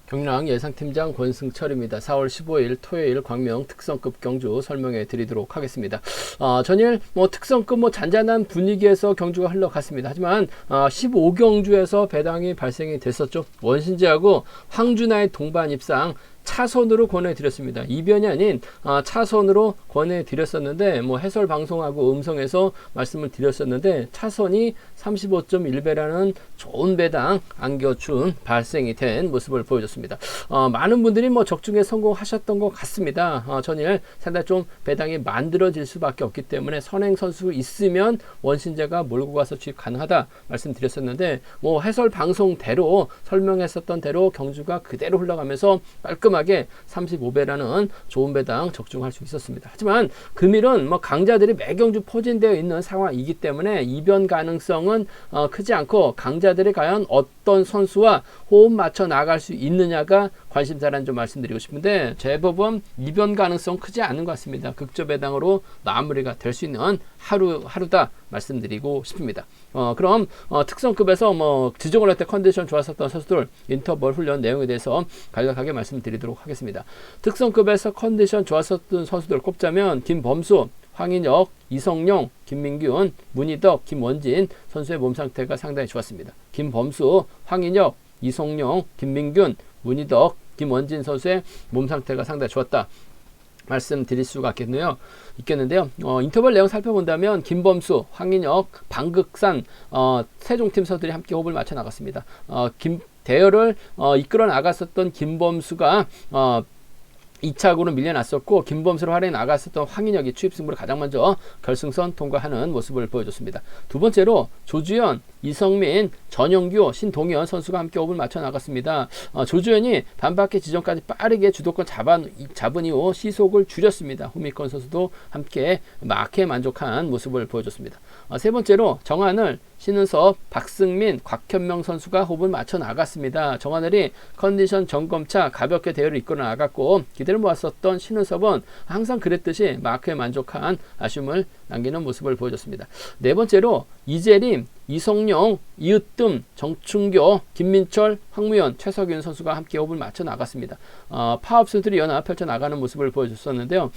경남 예상팀장 권승철입니다. 4월 15일 토요일 광명 특성급 경주 설명해 드리도록 하겠습니다. 전일 특성급 잔잔한 분위기에서 경주가 흘러갔습니다. 하지만 15경주에서 배당이 발생이 됐었죠. 원신제하고 황준하의 동반 입상 차선으로 권해드렸습니다. 이변이 아닌 차선으로 권해드렸었는데 해설 방송하고 음성에서 말씀을 드렸었는데 차선이 35.1배라는 좋은 배당 안겨준 발생이 된 모습을 보여줬습니다. 많은 분들이 적중에 성공하셨던 것 같습니다. 전일 상당히 좀 배당이 만들어질 수밖에 없기 때문에 선행 선수 있으면 원신제가 몰고 가서 취입 가능하다 말씀드렸었는데 해설 방송대로 설명했었던 대로 경주가 그대로 흘러가면서 깔끔하게 35배라는 좋은 배당 적중할 수 있었습니다. 하지만 금일은 강자들이 매경주 포진되어 있는 상황이기 때문에 이변 가능성은 크지 않고 강자들이 과연 어떤 선수와 호흡 맞춰 나갈 수 있느냐가 관심사라는 점 말씀드리고 싶은데 제법은 이변 가능성 크지 않은 것 같습니다. 극저 배당으로 마무리가 될 수 있는 하루다 말씀드리고 싶습니다. 그럼 특성급에서 지정을 할 때 컨디션 좋았었던 선수들 인터벌 훈련 내용에 대해서 간략하게 말씀드리도록 하겠습니다. 특성급에서 컨디션 좋았었던 선수들 꼽자면 김범수, 황인혁, 이성용, 김민균, 문희덕, 김원진 선수의 몸 상태가 상당히 좋았습니다. 김범수, 황인혁, 이성용, 김민균, 문희덕, 김원진 선수의 몸 상태가 상당히 좋았다 말씀드릴 수가 있겠는데요. 인터벌 내용 살펴본다면 김범수, 황인혁, 방극산 세종팀 선수들이 함께 호흡을 맞춰 나갔습니다. 대열을 이끌어 나갔었던 김범수가 2차구로 밀려났었고 김범수로 활약해 나갔었던 황인혁이 추입승부를 가장 먼저 결승선 통과하는 모습을 보여줬습니다. 두 번째로 조주현, 이성민, 전영규, 신동현 선수가 함께 호흡을 맞춰 나갔습니다. 조주현이 반바퀴 지점까지 빠르게 주도권 잡은 이후 시속을 줄였습니다. 후미권 선수도 함께 막해 만족한 모습을 보여줬습니다. 세 번째로 정하늘, 신은섭, 박승민, 곽현명 선수가 호흡을 맞춰 나갔습니다. 정하늘이 컨디션 점검차 가볍게 대회를 이끌어 나갔고 기대를 모았었던 신은섭은 항상 그랬듯이 마크에 만족한 아쉬움을 남기는 모습을 보여줬습니다. 네 번째로 이재림, 이성용, 이으뜸, 정충교, 김민철, 황무현, 최석윤 선수가 함께 호흡을 맞춰 나갔습니다. 파업 선수들이 연합 펼쳐 나가는 모습을 보여줬었는데요.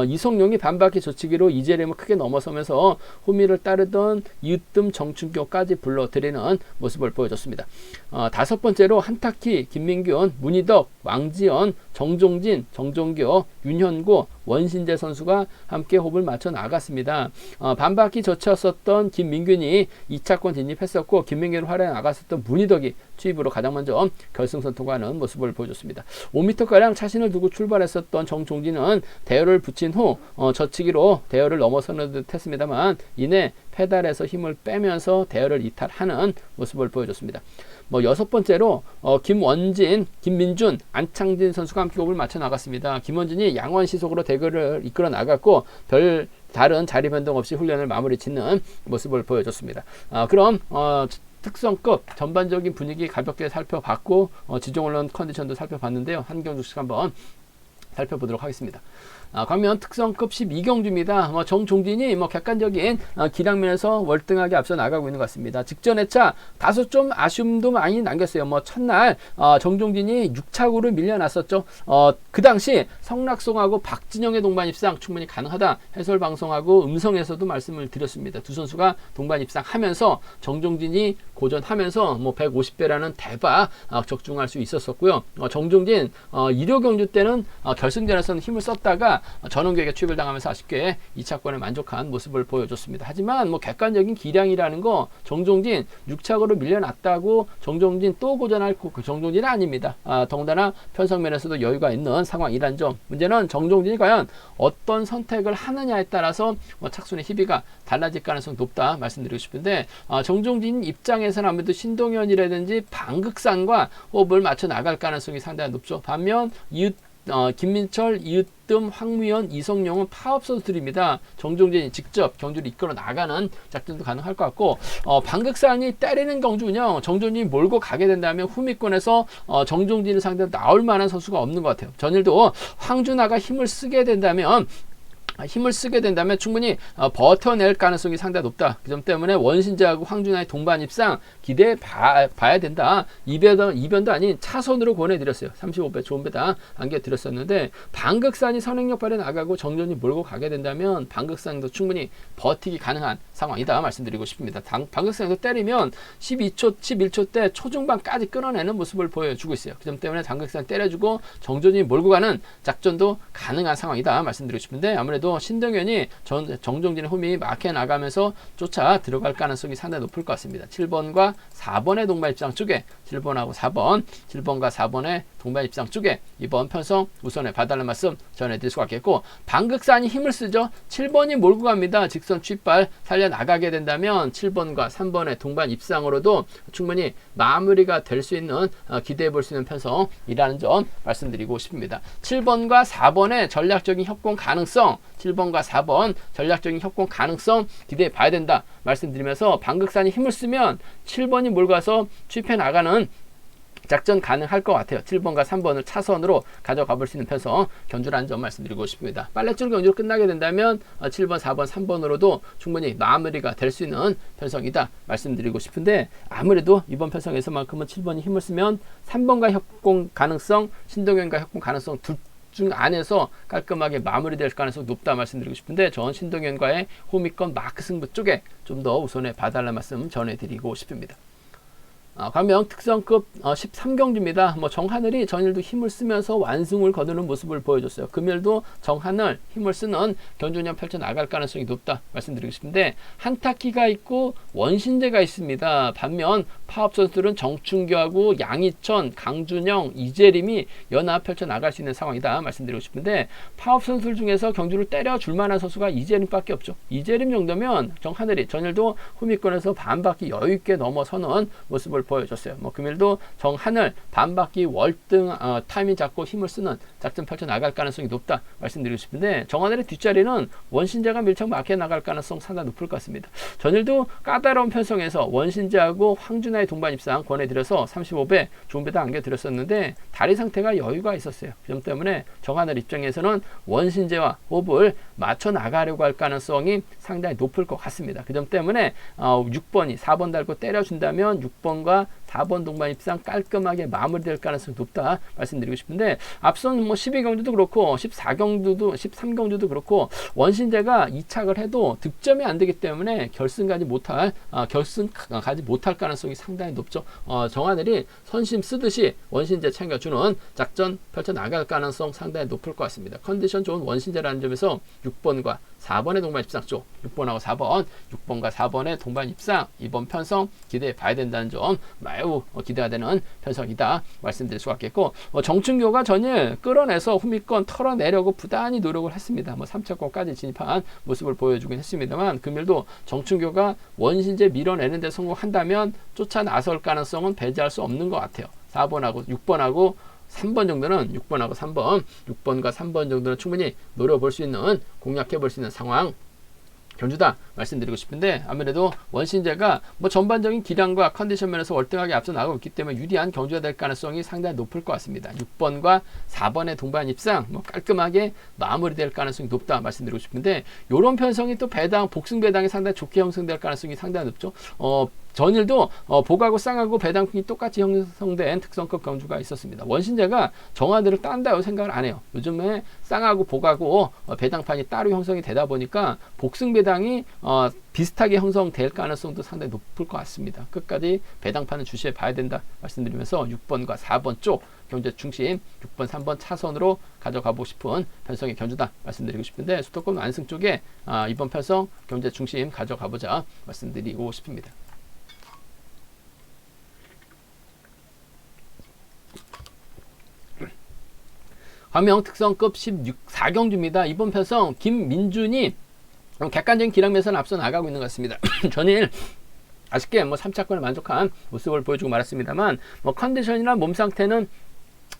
이성용이 반바퀴 조치기로 이재림을 크게 넘어서면서 호미를 따르던 이으뜸, 정충교까지 불러들이는 모습을 보여줬습니다. 다섯 번째로 한타키, 김민균, 문희덕, 왕지연, 정종진, 정종교, 윤현구, 원신재 선수가 함께 호흡을 맞춰 나갔습니다. 반바퀴 젖혔었던 김민균이 2차권 진입했었고 김민균을 활약해 나갔었던 문희덕이 추입으로 가장 먼저 결승선 통과하는 모습을 보여줬습니다. 5m가량 차신을 두고 출발했었던 정종진은 대열을 붙인 후 젖히기로 대열을 넘어서는 듯 했습니다만 이내 페달에서 힘을 빼면서 대열을 이탈하는 모습을 보여줬습니다. 여섯 번째로 김원진, 김민준, 안창진 선수가 함께 호흡을 맞춰 나갔습니다. 김원진이 양원 시속으로 대결을 이끌어 나갔고 별 다른 자리 변동 없이 훈련을 마무리 짓는 모습을 보여줬습니다. 그럼 특성급 전반적인 분위기 가볍게 살펴봤고 지정언론 컨디션도 살펴봤는데요. 한 경주씩 한번 살펴보도록 하겠습니다. 광명 특성급 12경주입니다. 정종진이 객관적인 기량면에서 월등하게 앞서 나가고 있는 것 같습니다. 직전 회차 다소 좀 아쉬움도 많이 남겼어요. 첫날 정종진이 6차구로 밀려났었죠. 그 당시 성락송하고 박진영의 동반 입상 충분히 가능하다 해설 방송하고 음성에서도 말씀을 드렸습니다. 두 선수가 동반 입상하면서 정종진이 고전하면서 150배라는 대박 적중할 수 있었었고요. 정종진 1호 경주 때는 결승전에서는 힘을 썼다가 전원규에게 추입을 당하면서 아쉽게 2차권에 만족한 모습을 보여줬습니다. 하지만 객관적인 기량이라는 거 정종진 6차거로 밀려났다고 정종진 또 고전할 그 정종진은 아닙니다. 더군다나 편성면에서도 여유가 있는 상황이란 점. 문제는 정종진이 과연 어떤 선택을 하느냐에 따라서 착순의 희비가 달라질 가능성이 높다 말씀드리고 싶은데 정종진 입장에서는 아무래도 신동현이라든지 방극산과 호흡을 맞춰 나갈 가능성이 상당히 높죠. 반면 김민철, 이으뜸, 황무현, 이성용은 파업 선수들입니다. 정종진이 직접 경주를 이끌어 나가는 작전도 가능할 것 같고 방극산이 때리는 경주 운영 정종진이 몰고 가게 된다면 후미권에서 정종진을 상대로 나올 만한 선수가 없는 것 같아요. 전일도 황준하가 힘을 쓰게 된다면 힘을 쓰게 된다면 충분히 버텨낼 가능성이 상당히 높다. 그 점 때문에 원신재하고 황준하의 동반 입상 기대해 봐야 된다. 이변도 아닌 차선으로 권해드렸어요. 35배 좋은 배당 안겨드렸었는데 반극산이 선행력 발휘 나가고 정전이 몰고 가게 된다면 반극산도 충분히 버티기 가능한 상황이다 말씀드리고 싶습니다. 반극산도 때리면 12초, 11초 때 초중반까지 끌어내는 모습을 보여주고 있어요. 그 점 때문에 반극산 때려주고 정전이 몰고 가는 작전도 가능한 상황이다 말씀드리고 싶은데 아무래도 신동현이 정종진의 홈이 막혀 나가면서 쫓아 들어갈 가능성이 상당히 높을 것 같습니다. 7번과 4번의 동반 입장 쪽에 7번과 4번의 동반 입장 쪽에 이번 편성 우선에 봐달라는 말씀 전해드릴 수가 있겠고 반극산이 힘을 쓰죠. 7번이 몰고 갑니다. 직선 취발 살려나가게 된다면 7번과 3번의 동반 입상으로도 충분히 마무리가 될 수 있는 기대해 볼 수 있는 편성이라는 점 말씀드리고 싶습니다. 7번과 4번의 전략적인 협공 가능성 7번과 4번 전략적인 협공 가능성 기대해 봐야 된다 말씀드리면서 반극산이 힘을 쓰면 7번이 몰고 가서 취입해 나가는 작전 가능할 것 같아요. 7번과 3번을 차선으로 가져가 볼 수 있는 편성 견주라는 점 말씀드리고 싶습니다. 빨래줄 견주로 끝나게 된다면 7번, 4번, 3번으로도 충분히 마무리가 될 수 있는 편성이다 말씀드리고 싶은데 아무래도 이번 편성에서만큼은 7번이 힘을 쓰면 3번과 협공 가능성, 신동현과 협공 가능성 둘 중 안에서 깔끔하게 마무리될 가능성이 높다 말씀드리고 싶은데 전 신동현과의 호미권 마크 승부 쪽에 좀 더 우선에 봐달라는 말씀 전해드리고 싶습니다. 관명 특성급 13경주입니다. 정하늘이 전일도 힘을 쓰면서 완승을 거두는 모습을 보여줬어요. 금일도 정하늘 힘을 쓰는 견주년 펼쳐 나갈 가능성이 높다 말씀드리고 싶은데 한타키가 있고 원신재가 있습니다. 반면 파업 선수들은 정춘교하고 양희천, 강준영, 이재림이 연합 펼쳐 나갈 수 있는 상황이다 말씀드리고 싶은데 파업 선수들 중에서 경주를 때려줄 만한 선수가 이재림밖에 없죠. 이재림 정도면 정하늘이 전일도 후미권에서 반바퀴 여유있게 넘어서는 모습을 보여줬어요. 금일도 정하늘 반바퀴 월등 타이밍 잡고 힘을 쓰는 작전 펼쳐 나갈 가능성이 높다 말씀드리고 싶은데 정하늘의 뒷자리는 원신재가 밀착 막혀 나갈 가능성 상당히 높을 것 같습니다. 전일도 까다로운 편성에서 원신재하고 황준하의 동반 입상 권해드려서 35배 좋은 배당 안겨드렸었는데 다리 상태가 여유가 있었어요. 그 점 때문에 정하늘 입장에서는 원신재와 호흡을 맞춰 나가려고 할 가능성이 상당히 높을 것 같습니다. 그 점 때문에 6번이 4번 달고 때려준다면 6번과 4번 동반 입상 깔끔하게 마무리될 가능성이 높다 말씀드리고 싶은데 앞선 12경주도 그렇고 13경주도 그렇고 원신재가 이착을 해도 득점이 안 되기 때문에 결승 가지 못할 가능성이 상당히 높죠. 정하늘이 선심 쓰듯이 원신재 챙겨주는 작전 펼쳐 나갈 가능성 상당히 높을 것 같습니다. 컨디션 좋은 원신재라는 점에서 6번과 4번의 동반 입상 쪽 6번과 4번의 동반 입상 이번 편성 기대해 봐야 된다는 점 매우 기대가 되는 편성이다 말씀드릴 수가 있겠고 정춘교가 전일 끌어내서 후미권 털어내려고 부단히 노력을 했습니다. 3차권까지 진입한 모습을 보여주긴 했습니다만 금일도 정춘교가 원신재 밀어내는 데 성공한다면 쫓아 나설 가능성은 배제할 수 없는 것 같아요. 6번과 3번 정도는 충분히 노려볼 수 있는 공략해 볼 수 있는 상황 견주다 말씀드리고 싶은데 아무래도 원신재가 전반적인 기량과 컨디션 면에서 월등하게 앞서 나가고 있기 때문에 유리한 경주가 될 가능성이 상당히 높을 것 같습니다. 6번과 4번의 동반 입상 깔끔하게 마무리될 가능성이 높다 말씀드리고 싶은데 이런 편성이 또 복승 배당이 상당히 좋게 형성될 가능성이 상당히 높죠. 전일도 복하고 쌍하고 배당풍이 똑같이 형성된 특성급 경주가 있었습니다. 원신재가 정하늘을 딴다고 생각을 안 해요. 요즘에 쌍하고 복하고 배당판이 따로 형성이 되다 보니까 복승 배당이 비슷하게 형성될 가능성도 상당히 높을 것 같습니다. 끝까지 배당판을 주시해 봐야 된다 말씀드리면서 6번과 4번 쪽 경제 중심 6번, 3번 차선으로 가져가고 싶은 편성의 견주다 말씀드리고 싶은데 수도권 완승 쪽에 이번 편성 경제 중심 가져가보자 말씀드리고 싶습니다. 관명 특성급 14경주입니다. 이번 편성 김민준이 객관적인 기량면에서는 앞서 나가고 있는 것 같습니다. 전일 아쉽게 3차권에 만족한 모습을 보여주고 말았습니다만 컨디션이나 몸 상태는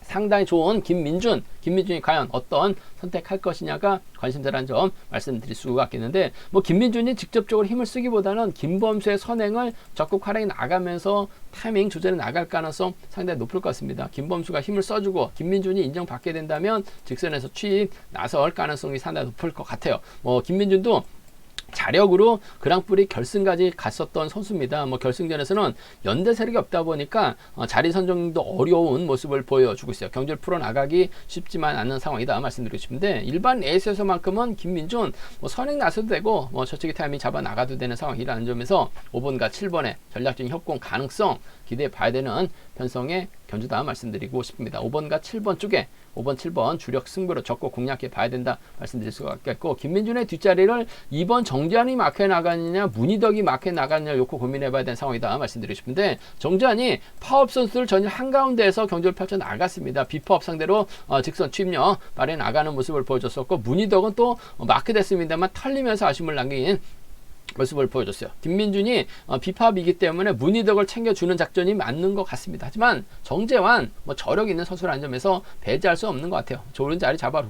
상당히 좋은 김민준이 과연 어떤 선택할 것이냐가 관심사라는 점 말씀드릴 수가 있겠는데, 뭐 김민준이 직접적으로 힘을 쓰기보다는 김범수의 선행을 적극 활용해 나가면서 타이밍 조절해 나갈 가능성 상당히 높을 것 같습니다. 김범수가 힘을 써주고 김민준이 인정받게 된다면 직선에서 취임 나설 가능성이 상당히 높을 것 같아요. 뭐 김민준도 자력으로 그랑프리 결승까지 갔었던 선수입니다. 뭐 결승전에서는 연대 세력이 없다 보니까 자리 선정도 어려운 모습을 보여주고 있어요. 경기를 풀어나가기 쉽지만 않은 상황이다 말씀드리고 싶은데, 일반 에이스에서만큼은 김민준 뭐 선행 나서도 되고 뭐 저쪽에 타이밍 잡아 나가도 되는 상황이라는 점에서 5번과 7번의 전략적인 협공 가능성 기대해 봐야 되는 편성의 견주다 말씀드리고 싶습니다. 5번과 7번 쪽에 5번, 7번 주력 승부로 적고 공략해 봐야 된다 말씀드릴 수가 있겠고, 김민준의 뒷자리를 2번 정재환이 마크해 나가느냐 문희덕이 마크해 나가느냐 놓고 고민해 봐야 되는 상황이다 말씀드리고 싶은데, 정재환이 파업 선수를 전일 한가운데에서 경주를 펼쳐 나갔습니다. 비파업 상대로 직선 취입력 발휘해 나가는 모습을 보여줬었고, 문희덕은 또 마크 됐습니다만 털리면서 아쉬움을 남긴 모습을 보여줬어요. 김민준이 비파업이기 때문에 문희덕을 챙겨주는 작전이 맞는 것 같습니다. 하지만 정재환 뭐 저력 있는 선수라는 점에서 배제할 수 없는 것 같아요. 좋은 자리 잡아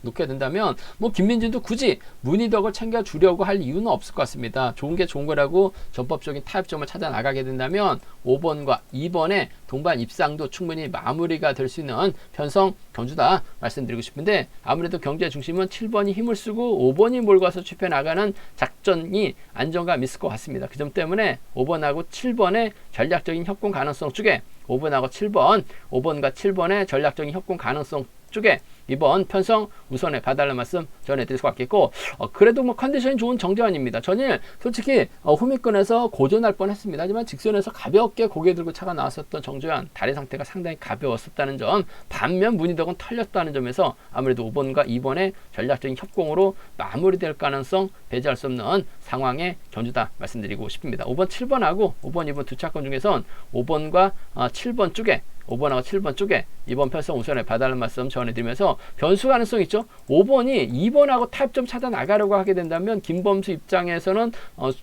놓게 된다면 뭐 김민준도 굳이 문희덕을 챙겨주려고 할 이유는 없을 것 같습니다. 좋은 게 좋은 거라고 전법적인 타협점을 찾아 나가게 된다면 5번과 2번의 동반 입상도 충분히 마무리가 될 수 있는 편성 경주다 말씀드리고 싶은데, 아무래도 경주의 중심은 7번이 힘을 쓰고 5번이 몰고서 취해 나가는 작전이 안정감 있을 것 같습니다. 그 점 때문에 5번하고 7번의 전략적인 협공 가능성 쪽에 5번하고 7번, 5번과 7번의 전략적인 협공 가능성 쪽에 이번 편성 우선에 봐달라는 말씀 전해드릴 수가 있겠고, 그래도 뭐 컨디션이 좋은 정재환입니다. 전일 솔직히 후미권에서 고전할 뻔했습니다. 하지만 직선에서 가볍게 고개 들고 차가 나왔었던 정재환, 다리 상태가 상당히 가벼웠었다는 점, 반면 문희덕은 털렸다는 점에서 아무래도 5번과 2번의 전략적인 협공으로 마무리될 가능성 배제할 수 없는 상황의 견주다 말씀드리고 싶습니다. 5번, 7번하고 5번, 2번 두 차권 중에선 5번과 7번 쪽에 5번하고 7번 쪽에 이번 편성 우선에 봐달라는 말씀 전해드리면서, 변수 가능성 있죠. 5번이 2번하고 타협점 찾아 나가려고 하게 된다면 김범수 입장에서는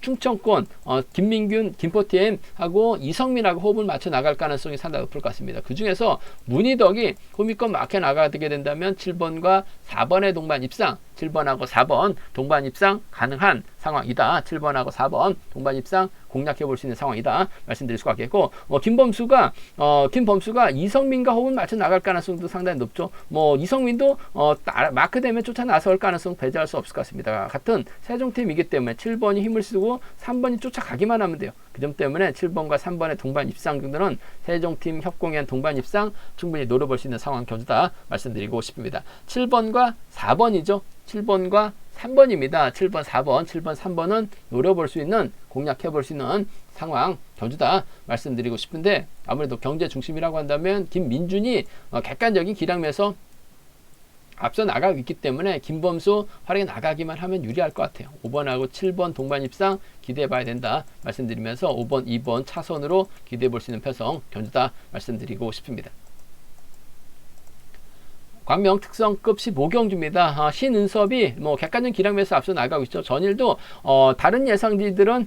충청권 김민균, 김포팀하고 이성민하고 호흡을 맞춰 나갈 가능성이 상당히 높을 것 같습니다. 그 중에서 문희덕이 호미권 막혀 나가게 된다면 7번과 4번의 동반 입상, 7번하고 4번 동반 입상 가능한 상황이다. 7번하고 4번 동반 입상 공략해 볼 수 있는 상황이다 말씀드릴 수가 있겠고, 김범수가 이성민과 호흡을 맞춰 나갈 가능성도 상당히 높죠. 뭐 이성민도 마크 되면 쫓아 나설 가능성 배제할 수 없을 것 같습니다. 같은 세종팀이기 때문에 7번이 힘을 쓰고 3번이 쫓아가기만 하면 돼요. 그 점 때문에 7번과 3번의 동반 입상 정도는 세종팀 협공에 한 동반 입상 충분히 노려볼 수 있는 상황 견주다 말씀드리고 싶습니다. 7번과 4번이죠. 7번과 3번입니다. 7번, 4번, 7번, 3번은 노려볼 수 있는, 공략해 볼 수 있는 상황 견주다 말씀드리고 싶은데, 아무래도 경제 중심이라고 한다면 김민준이 객관적인 기량에서 앞서 나가고 있기 때문에 김범수 활약에 나가기만 하면 유리할 것 같아요. 5번하고 7번 동반 입상 기대해 봐야 된다 말씀드리면서 5번, 2번 차선으로 기대해 볼 수 있는 편성 견주다 말씀드리고 싶습니다. 광명 특성급 15경주입니다. 신은섭이 뭐 객관적 기량에서 앞서 나가고 있죠. 전일도 다른 예상지들은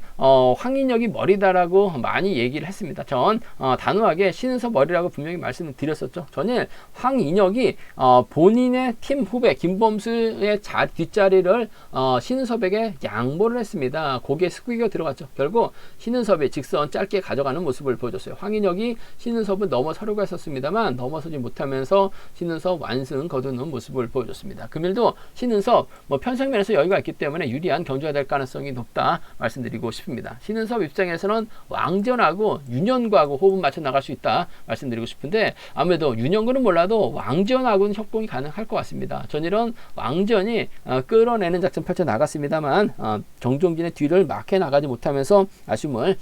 황인혁이 머리다라고 많이 얘기를 했습니다. 전 단호하게 신은섭 머리라고 분명히 말씀을 드렸었죠. 전일 황인혁이 본인의 팀 후배 김범수의 뒷자리를 신은섭에게 양보를 했습니다. 고개 숙이고 들어갔죠. 결국 신은섭이 직선 짧게 가져가는 모습을 보여줬어요. 황인혁이 신은섭은 넘어서려고 했었습니다만 넘어서지 못하면서 신은섭 완승 거두는 모습을 보여줬습니다. 금일도 신은섭 편성면에서 여유가 있기 때문에 유리한 경주가 될 가능성이 높다 말씀드리고 싶습니다. 신은섭 입장에서는 왕지연하고 윤현구하고 호흡 맞춰 나갈 수 있다 말씀드리고 싶은데, 아무래도 윤현구는 몰라도 왕지연하고는 협공이 가능할 것 같습니다. 전일은 왕지연이 끌어내는 작전 펼쳐 나갔습니다만 정종진의 뒤를 막혀 나가지 못하면서 아쉬움을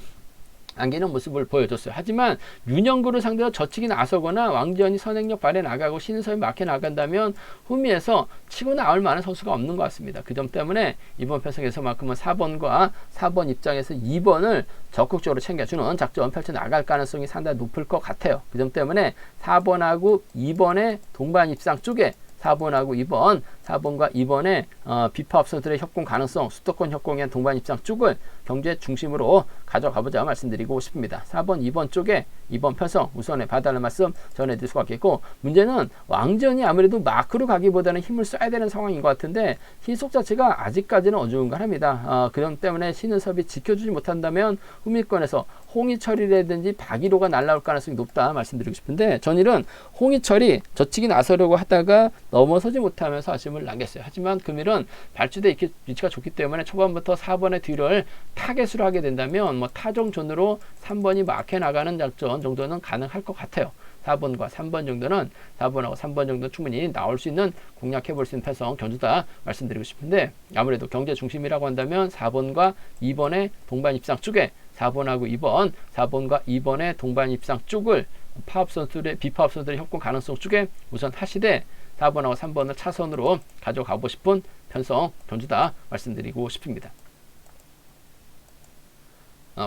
안기는 모습을 보여줬어요. 하지만 윤영구를 상대로 젖히기 나서거나 왕지연이 선행력 발휘 나가고 신은섭이 막혀 나간다면 후미에서 치고 나올 만한 선수가 없는 것 같습니다. 그 점 때문에 이번 편성에서만큼은 4번과 4번 입장에서 2번을 적극적으로 챙겨주는 작전 펼쳐 나갈 가능성이 상당히 높을 것 같아요. 그 점 때문에 4번하고 2번의 동반 입상 쪽에 4번하고 2번 4번과 2번의 비파업 선수들의 협공 가능성, 수도권 협공에 대한 동반 입장 쪽을 경주의 중심으로 가져가보자 말씀드리고 싶습니다. 4번, 2번 쪽에 2번 편성 우선에 봐달라는 말씀 전해드릴 수가 있겠고, 문제는 왕전이 아무래도 마크로 가기보다는 힘을 써야 되는 상황인 것 같은데 희속 자체가 아직까지는 어중간합니다. 그런 때문에 신은섭이 지켜주지 못한다면 후미권에서 홍희철이라든지 박일호가 날아올 가능성이 높다 말씀드리고 싶은데, 전일은 홍희철이 젖히기 나서려고 하다가 넘어서지 못하면서 아쉬움을 남겼어요. 하지만 금일은 발주대 위치가 좋기 때문에 초반부터 4번의 뒤를 타겟으로 하게 된다면 타종존으로 3번이 막혀 나가는 작전 정도는 가능할 것 같아요. 4번과 3번 정도는 4번하고 3번 정도는 충분히 나올 수 있는, 공략해 볼 수 있는 편성 견주다 말씀드리고 싶은데, 아무래도 경제 중심이라고 한다면 4번과 2번의 동반 입상 쪽에 4번과 2번의 동반 입상 쪽을 파업 선수들의 비파업 선수들의 협공 가능성 쪽에 우선 하시되 4번하고 3번을 차선으로 가져가고 싶은 편성 견주다 말씀드리고 싶습니다.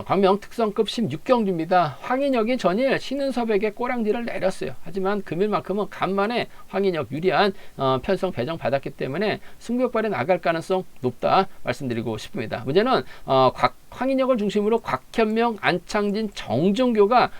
광명 특성급 16경주입니다. 황인혁이 전일 신은섭에게 꼬랑지를 내렸어요. 하지만 금일만큼은 간만에 황인혁 유리한 편성 배정 받았기 때문에 승부욕발에 나갈 가능성 높다 말씀드리고 싶습니다. 문제는 황인혁을 중심으로 곽현명, 안창진, 정종교가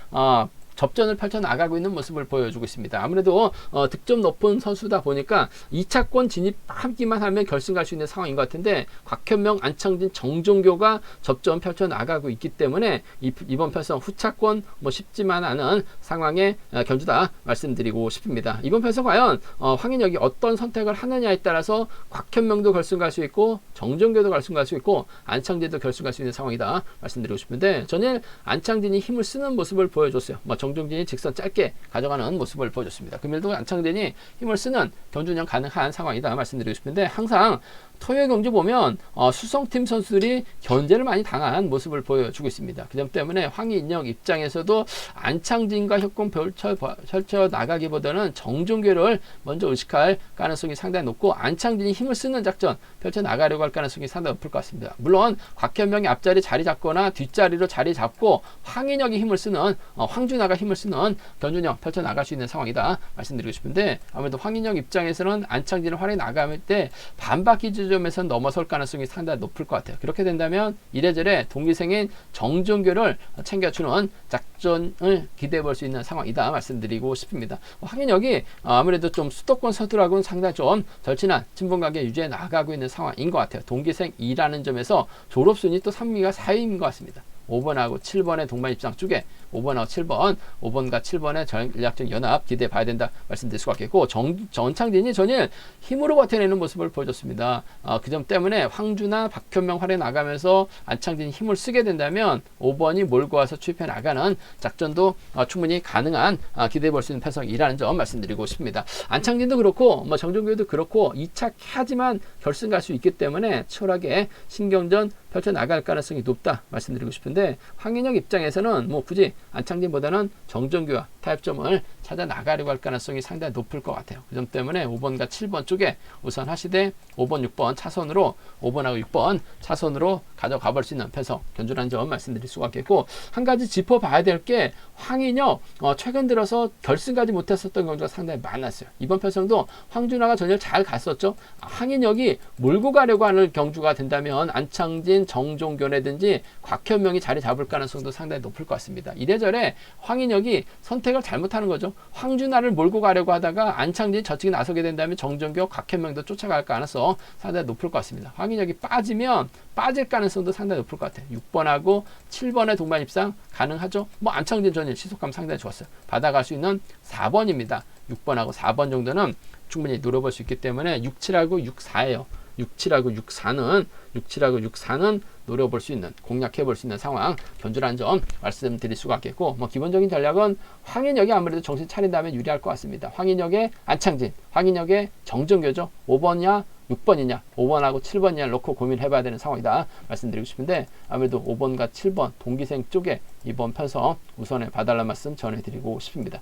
접전을 펼쳐나가고 있는 모습을 보여주고 있습니다. 아무래도 득점 높은 선수다 보니까 2차권 진입하기만 하면 결승 갈 수 있는 상황인 것 같은데, 곽현명, 안창진, 정종교가 접전 펼쳐나가고 있기 때문에 이번 편성 후차권 쉽지만 않은 상황의 견주다 말씀드리고 싶습니다. 이번 편성 과연 황인혁이 어떤 선택을 하느냐에 따라서 곽현명도 결승 갈 수 있고 정종교도 결승 갈 수 있고 안창진도 결승 갈 수 있는 상황이다 말씀드리고 싶은데, 전일 안창진이 힘을 쓰는 모습을 보여줬어요. 정종진이 직선 짧게 가져가는 모습을 보여줬습니다. 금일도 안창진이 힘을 쓰는 견주운영 가능한 상황이다 말씀드리고 싶은데, 항상 토요일 경주 보면 수성팀 선수들이 견제를 많이 당한 모습을 보여주고 있습니다. 그 점 때문에 황인혁 입장에서도 안창진과 협공 펼쳐 나가기보다는 정종교를 먼저 의식할 가능성이 상당히 높고, 안창진이 힘을 쓰는 작전 펼쳐 나가려고 할 가능성이 상당히 높을 것 같습니다. 물론 곽현명이 앞자리 자리 잡거나 뒷자리로 자리 잡고 황인혁이 힘을 쓰는, 황준하가 힘을 쓰는 견주운영 펼쳐 나갈 수 있는 상황이다 말씀드리고 싶은데, 아무래도 황인혁 입장에서는 안창진을 활용해 나갈 때 반바퀴 지점에서 넘어설 가능성이 상당히 높을 것 같아요. 그렇게 된다면 이래저래 동기생인 정종교를 챙겨주는 작전을 기대해 볼 수 있는 상황이다 말씀드리고 싶습니다. 황인혁이 아무래도 좀 수도권 서두라고는 상당히 좀 절친한 친분관계 유지해 나가고 있는 상황인 것 같아요. 동기생 2라는 점에서 졸업순위 또 3위가 4위인 것 같습니다. 5번하고 7번의 동반 입장 쪽에 5번하고 7번, 5번과 7번의 전략적 연합 기대해 봐야 된다 말씀드릴 수가 있겠고, 전창진이 전일 힘으로 버텨내는 모습을 보여줬습니다. 그 점 때문에 황주나 박현명 활에 나가면서 안창진이 힘을 쓰게 된다면 5번이 몰고 와서 추입해 나가는 작전도 충분히 가능한, 기대해 볼 수 있는 편성이라는 점 말씀드리고 싶습니다. 안창진도 그렇고 정종교도 그렇고 2차 하지만 결승 갈 수 있기 때문에 치열하게 신경전 펼쳐 나갈 가능성이 높다 말씀드리고 싶은데, 황인혁 입장에서는 굳이 안창진보다는 정종교와 타협점을 찾아 나가려고 할 가능성이 상당히 높을 것 같아요. 그 점 때문에 5번과 7번 쪽에 우선 하시되 5번, 6번 차선으로 5번하고 6번 차선으로 가져가 볼 수 있는 편성 견주라는 점 말씀드릴 수가 있겠고, 한 가지 짚어봐야 될 게 황인혁 최근 들어서 결승 가지 못했었던 경우가 상당히 많았어요. 이번 편성도 황준하가 전혀 잘 갔었죠. 황인혁이 몰고 가려고 하는 경주가 된다면 안창진, 정종교라든지 곽현명이 자리 잡을 가능성도 상당히 높을 것 같습니다. 이래저래 황인혁이 선택을 잘못하는 거죠. 황준하를 몰고 가려고 하다가 안창진이 저쪽에 나서게 된다면 정종교, 곽현명도 쫓아갈 가능성 상당히 높을 것 같습니다. 황인혁이 빠지면 빠질 가능성도 상당히 높을 것 같아요. 6번하고 7번의 동반 입상 가능하죠. 안창진 전일 시속감 상당히 좋았어요. 받아갈 수 있는 4번입니다. 6번하고 4번 정도는 충분히 노려볼 수 있기 때문에 6, 7하고 6, 4예요. 67하고 64는 노려볼 수 있는, 공략해 볼 수 있는 상황 견주라는 점 말씀드릴 수가 있겠고, 기본적인 전략은 황인혁이 아무래도 정신 차린 다음에 유리할 것 같습니다. 황인혁의 안창진, 황인혁의 정종교죠. 5번이냐 6번이냐 5번하고 7번이냐 놓고 고민해 봐야 되는 상황이다 말씀드리고 싶은데, 아무래도 5번과 7번 동기생 쪽에 이번 편성 우선에 봐달라는 말씀 전해드리고 싶습니다.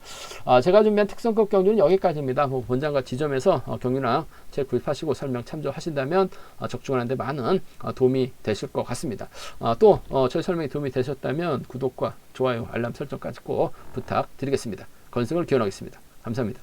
제가 준비한 특성급 경주는 여기까지입니다. 본장과 지점에서 경주랑 책 구입하시고 설명 참조하신다면 적중하는 데 많은 도움이 되실 것 같습니다. 또 저희 설명이 도움이 되셨다면 구독과 좋아요, 알람 설정까지 꼭 부탁드리겠습니다. 건승을 기원하겠습니다. 감사합니다.